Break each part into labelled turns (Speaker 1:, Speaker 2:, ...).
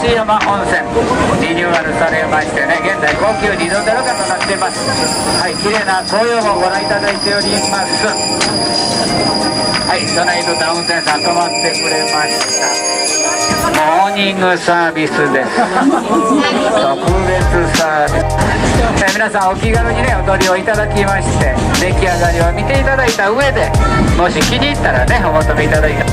Speaker 1: 嵐山温泉リニューアルされましてね、現在高級リゾート旅館となっています。はい、綺麗な紅葉もご覧いただいております。はい、トナイトダウンテンさん泊まってくれました。モーニングサービスです。特別サービス。皆さんお気軽にねお取りをいただきまして、出来上がりを見ていただいた上で、もし気に入ったらねお求めいただいた。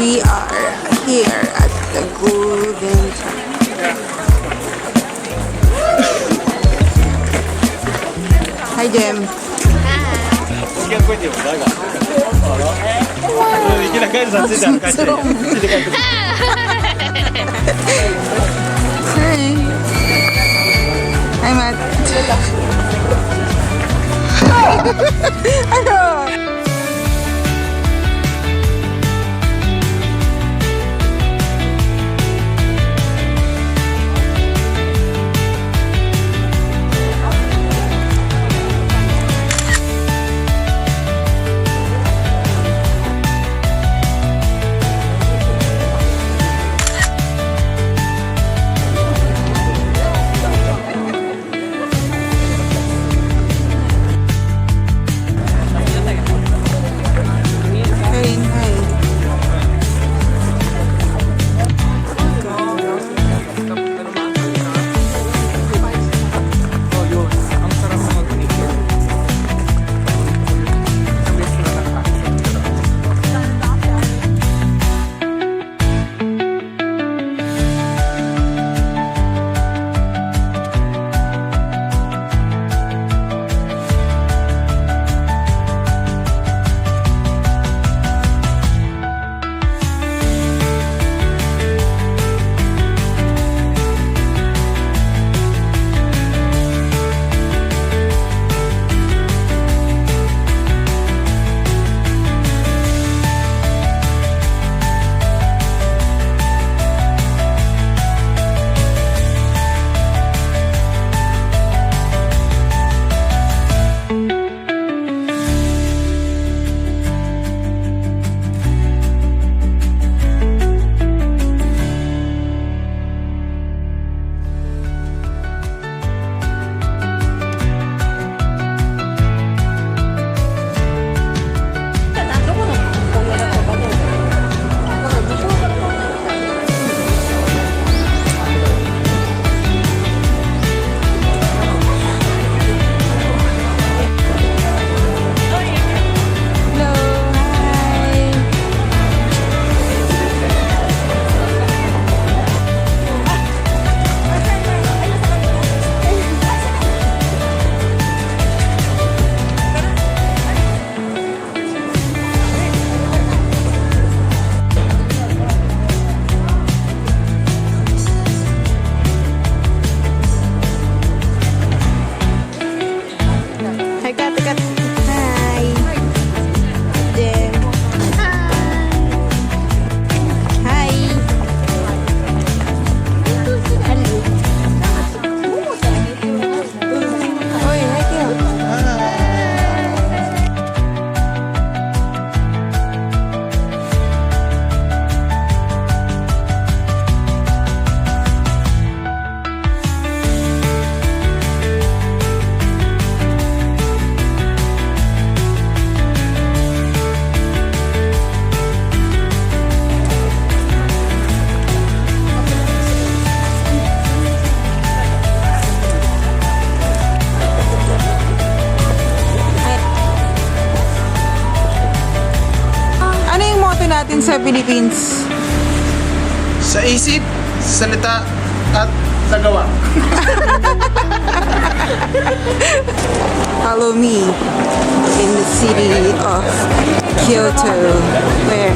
Speaker 2: We are here at the Golden Hi, Jem. Hi, Matt. Ano? Natin sa Philippines?
Speaker 3: Sa isip, salita, at sa gawa.
Speaker 2: Follow me in the city of Kyoto. Where?